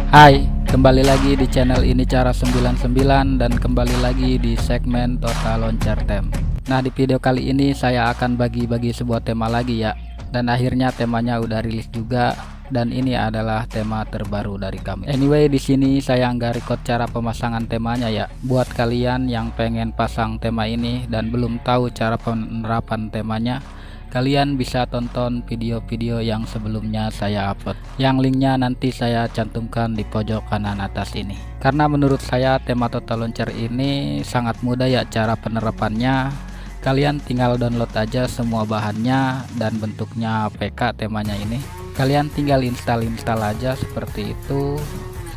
Hai, kembali lagi di channel ini Cara 99 dan kembali lagi di segmen Total Launcher Theme. Nah, di video kali ini saya akan bagi-bagi sebuah tema lagi ya. Dan akhirnya temanya udah rilis juga dan ini adalah tema terbaru dari kami. Anyway, di sini saya nggak record cara pemasangan temanya ya. Buat kalian yang pengen pasang tema ini dan belum tahu cara penerapan temanya, kalian bisa tonton video-video yang sebelumnya saya upload, yang linknya nanti saya cantumkan di pojok kanan atas ini. Karena menurut saya tema Total Launcher ini sangat mudah ya cara penerapannya. Kalian tinggal download aja semua bahannya dan bentuknya APK temanya ini. Kalian tinggal install aja seperti itu.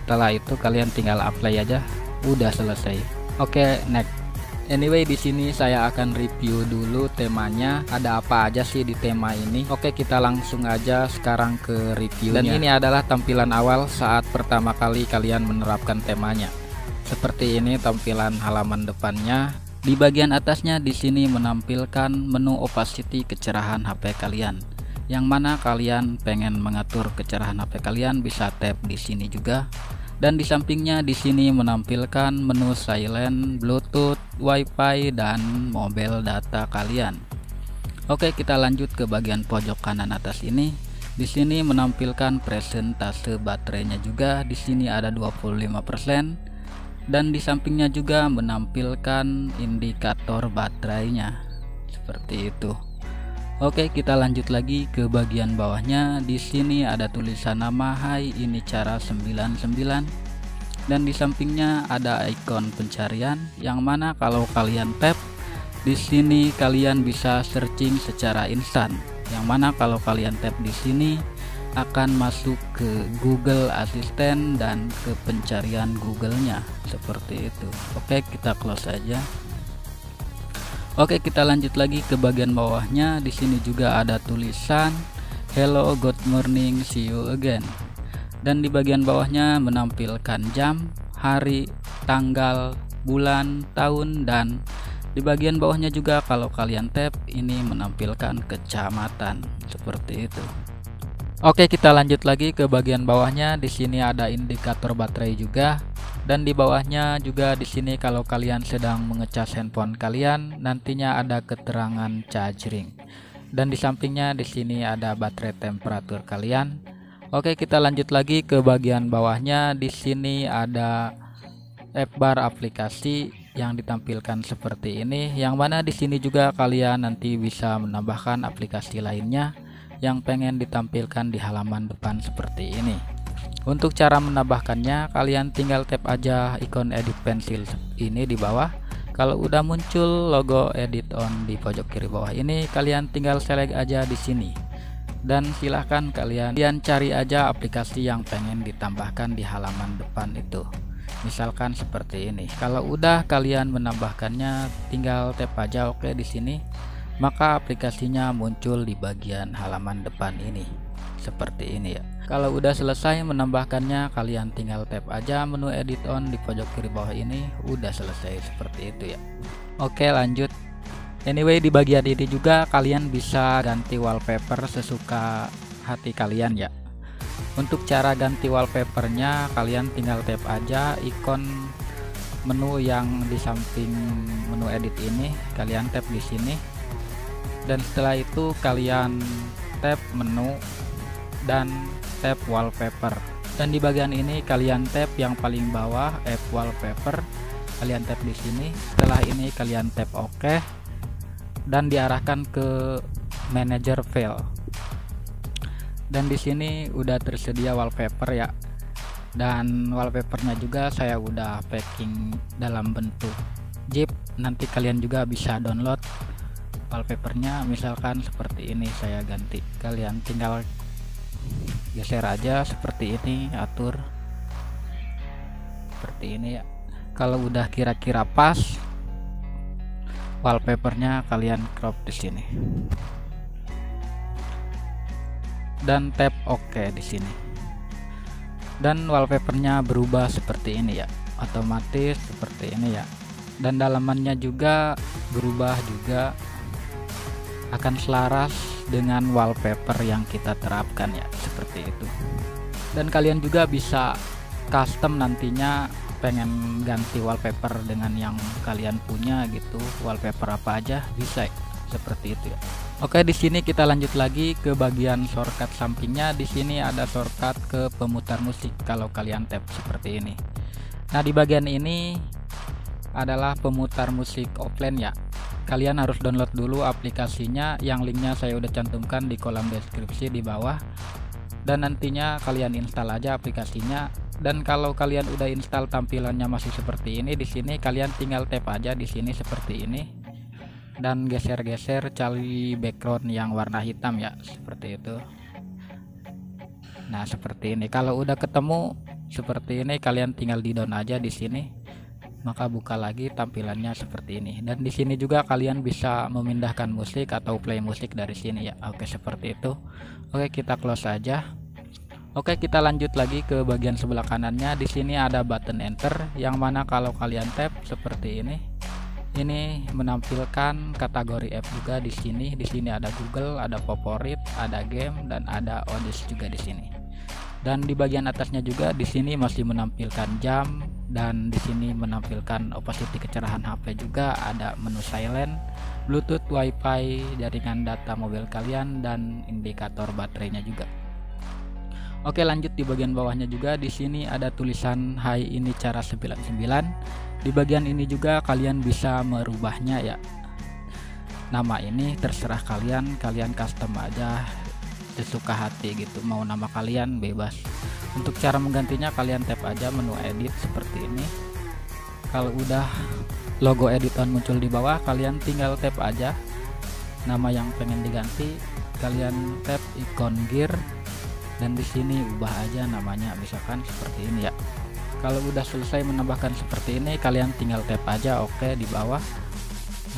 Setelah itu kalian tinggal apply aja, udah selesai. Oke, next. Anyway, di sini saya akan review dulu temanya, ada apa aja sih di tema ini. Oke, kita langsung aja sekarang ke reviewnya. Dan ini adalah tampilan awal saat pertama kali kalian menerapkan temanya. Seperti ini tampilan halaman depannya. Di bagian atasnya di sini menampilkan menu opacity kecerahan HP kalian. Yang mana kalian pengen mengatur kecerahan HP kalian bisa tap di sini juga. Dan di sampingnya di sini menampilkan menu silent, Bluetooth, Wi-Fi, dan mobile data kalian. Oke, kita lanjut ke bagian pojok kanan atas ini. Di sini menampilkan presentase baterainya juga. Di sini ada 25%. Dan di sampingnya juga menampilkan indikator baterainya. Seperti itu. Oke, kita lanjut lagi ke bagian bawahnya. Di sini ada tulisan nama, hai ini Cara 99. Dan di sampingnya ada ikon pencarian yang mana kalau kalian tap di sini kalian bisa searching secara instan. Yang mana kalau kalian tap di sini akan masuk ke Google Assistant dan ke pencarian Google-nya seperti itu. Oke, kita close aja. Oke, kita lanjut lagi ke bagian bawahnya. Di sini juga ada tulisan hello, good morning, see you again. Dan di bagian bawahnya menampilkan jam, hari, tanggal, bulan, tahun, dan di bagian bawahnya juga kalau kalian tap ini menampilkan kecamatan seperti itu. Oke, kita lanjut lagi ke bagian bawahnya. Di sini ada indikator baterai juga. Dan di bawahnya juga di sini kalau kalian sedang mengecas handphone kalian nantinya ada keterangan charge ring. Dan di sampingnya di sini ada baterai temperatur kalian. Oke, kita lanjut lagi ke bagian bawahnya. Di sini ada app bar aplikasi yang ditampilkan seperti ini. Yang mana di sini juga kalian nanti bisa menambahkan aplikasi lainnya yang pengen ditampilkan di halaman depan seperti ini. Untuk cara menambahkannya kalian tinggal tap aja ikon edit pensil ini di bawah. Kalau udah muncul logo edit on di pojok kiri bawah ini kalian tinggal select aja di sini. Dan silahkan kalian cari aja aplikasi yang pengen ditambahkan di halaman depan itu. Misalkan seperti ini. Kalau udah kalian menambahkannya tinggal tap aja oke di sini. Maka aplikasinya muncul di bagian halaman depan ini seperti ini ya. Kalau udah selesai menambahkannya kalian tinggal tap aja menu edit on di pojok kiri bawah ini, udah selesai seperti itu ya. Oke, lanjut. Anyway, di bagian ini juga kalian bisa ganti wallpaper sesuka hati kalian ya. Untuk cara ganti wallpapernya kalian tinggal tap aja ikon menu yang di samping menu edit ini, kalian tap di sini. Dan setelah itu kalian tap menu dan tap wallpaper. Dan di bagian ini kalian tap yang paling bawah app wallpaper. Kalian tap di sini. Setelah ini kalian tap OK dan diarahkan ke manager file. Dan di sini udah tersedia wallpaper ya. Dan wallpapernya juga saya udah packing dalam bentuk zip. Nanti kalian juga bisa download wallpapernya, misalkan seperti ini saya ganti. Kalian tinggal geser aja seperti ini, atur seperti ini ya. Kalau udah kira-kira pas wallpapernya kalian crop di sini dan tap OK di sini. Dan wallpapernya berubah seperti ini ya, otomatis seperti ini ya. Dan dalamannya juga berubah juga, akan selaras dengan wallpaper yang kita terapkan ya, seperti itu. Dan kalian juga bisa custom nantinya pengen ganti wallpaper dengan yang kalian punya gitu, wallpaper apa aja bisa seperti itu ya. Oke, di sini kita lanjut lagi ke bagian shortcut sampingnya. Di sini ada shortcut ke pemutar musik kalau kalian tap seperti ini. Nah, di bagian ini adalah pemutar musik offline ya. Kalian harus download dulu aplikasinya, yang linknya saya udah cantumkan di kolom deskripsi di bawah. Dan nantinya kalian install aja aplikasinya. Dan kalau kalian udah install tampilannya masih seperti ini, di sini kalian tinggal tap aja di sini seperti ini. Dan geser-geser cari background yang warna hitam ya, seperti itu. Nah, seperti ini. Kalau udah ketemu seperti ini, kalian tinggal di down aja di sini. Maka buka lagi tampilannya seperti ini. Dan di sini juga kalian bisa memindahkan musik atau play musik dari sini ya. Oke, seperti itu. Oke, kita close aja. Oke, kita lanjut lagi ke bagian sebelah kanannya. Di sini ada button enter, yang mana kalau kalian tap seperti ini menampilkan kategori app juga di sini. Di sini ada Google, ada favorit, ada game, dan ada Odes juga di sini. Dan di bagian atasnya juga di sini masih menampilkan jam, dan di sini menampilkan opacity kecerahan HP juga, ada menu silent, Bluetooth, WiFi, jaringan data mobil kalian, dan indikator baterainya juga. Oke, lanjut di bagian bawahnya juga di sini ada tulisan Hai, ini cara 99. Di bagian ini juga kalian bisa merubahnya ya. Nama ini terserah kalian custom aja sesuka hati gitu. Mau nama kalian bebas. Untuk cara menggantinya kalian tap aja menu edit seperti ini. Kalau udah logo edit on muncul di bawah, kalian tinggal tap aja nama yang pengen diganti. Kalian tap ikon gear dan di sini ubah aja namanya, misalkan seperti ini ya. Kalau udah selesai menambahkan seperti ini, kalian tinggal tap aja oke di bawah,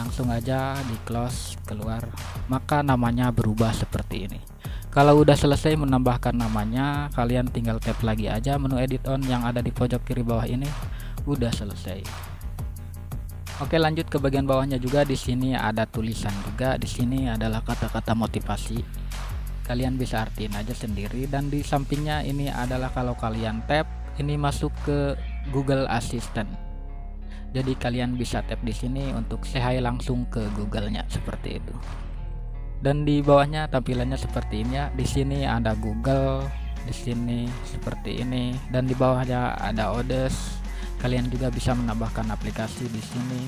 langsung aja di close keluar, maka namanya berubah seperti ini. Kalau udah selesai menambahkan namanya, kalian tinggal tap lagi aja menu edit on yang ada di pojok kiri bawah ini, udah selesai. Oke, lanjut ke bagian bawahnya juga. Di sini ada tulisan juga. Di sini adalah kata-kata motivasi, kalian bisa artiin aja sendiri. Dan di sampingnya ini adalah kalau kalian tap ini masuk ke Google Assistant. Jadi kalian bisa tap di sini untuk say hi langsung ke Google-nya seperti itu. Dan di bawahnya tampilannya seperti ini ya. Di sini ada Google, di sini seperti ini, dan di bawahnya ada Odes. Kalian juga bisa menambahkan aplikasi di sini.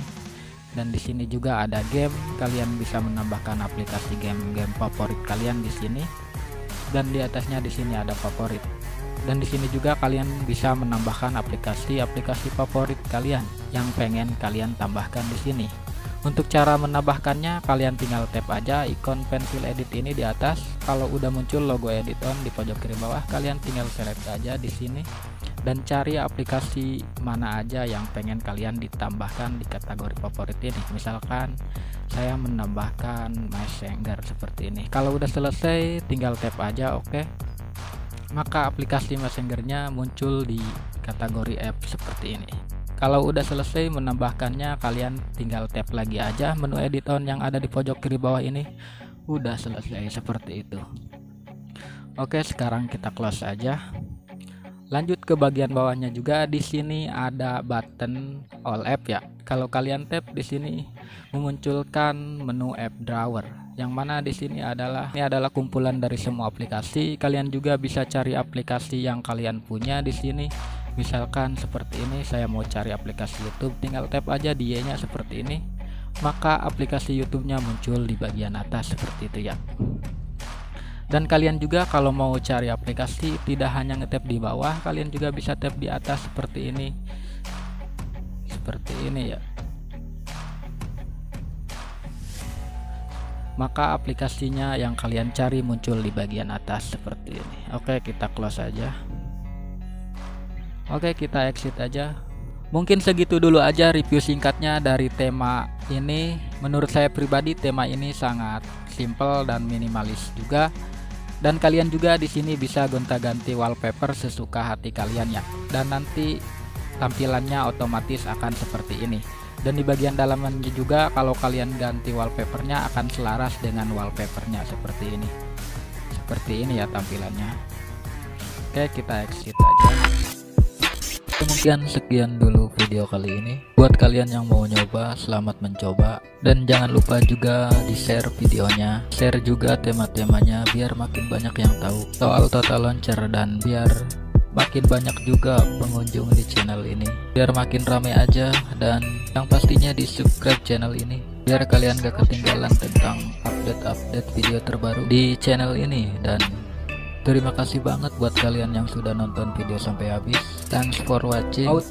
Dan di sini juga ada game. Kalian bisa menambahkan aplikasi game-game favorit kalian di sini. Dan di atasnya di sini ada favorit. Dan di sini juga kalian bisa menambahkan aplikasi-aplikasi favorit kalian yang pengen kalian tambahkan di sini. Untuk cara menambahkannya, kalian tinggal tap aja ikon pensil edit ini di atas. Kalau udah muncul logo edit on di pojok kiri bawah, kalian tinggal select aja di sini dan cari aplikasi mana aja yang pengen kalian ditambahkan di kategori favorit ini. Misalkan saya menambahkan Messenger seperti ini. Kalau udah selesai, tinggal tap aja oke. Maka aplikasi Messengernya muncul di kategori app seperti ini. Kalau udah selesai menambahkannya, kalian tinggal tap lagi aja menu edit on yang ada di pojok kiri bawah ini. Udah selesai seperti itu. Oke, sekarang kita close aja. Lanjut ke bagian bawahnya juga. Di sini ada button all app ya. Kalau kalian tap di sini memunculkan menu app drawer, yang mana di sini adalah kumpulan dari semua aplikasi. Kalian juga bisa cari aplikasi yang kalian punya di sini. Misalkan seperti ini, saya mau cari aplikasi YouTube, tinggal tap aja di Y-nya seperti ini, maka aplikasi YouTube-nya muncul di bagian atas seperti itu ya. Dan kalian juga kalau mau cari aplikasi tidak hanya ngetap di bawah, kalian juga bisa tap di atas seperti ini. Seperti ini ya. Maka aplikasinya yang kalian cari muncul di bagian atas seperti ini. Oke, kita close aja. Oke, kita exit aja. Mungkin segitu dulu aja review singkatnya dari tema ini. Menurut saya pribadi tema ini sangat simple dan minimalis juga. Dan kalian juga di sini bisa gonta-ganti wallpaper sesuka hati kalian ya. Dan nanti tampilannya otomatis akan seperti ini. Dan di bagian dalamannya juga kalau kalian ganti wallpapernya akan selaras dengan wallpapernya seperti ini. Seperti ini ya tampilannya. Oke, kita exit aja. Demikian sekian dulu video kali ini. Buat kalian yang mau nyoba, selamat mencoba. Dan jangan lupa juga di share videonya, share juga tema-temanya biar makin banyak yang tahu soal total launcher, dan biar makin banyak juga pengunjung di channel ini, biar makin ramai aja. Dan yang pastinya di subscribe channel ini biar kalian gak ketinggalan tentang update-update video terbaru di channel ini. Dan terima kasih banget buat kalian yang sudah nonton video sampai habis. Thanks for watching. Out,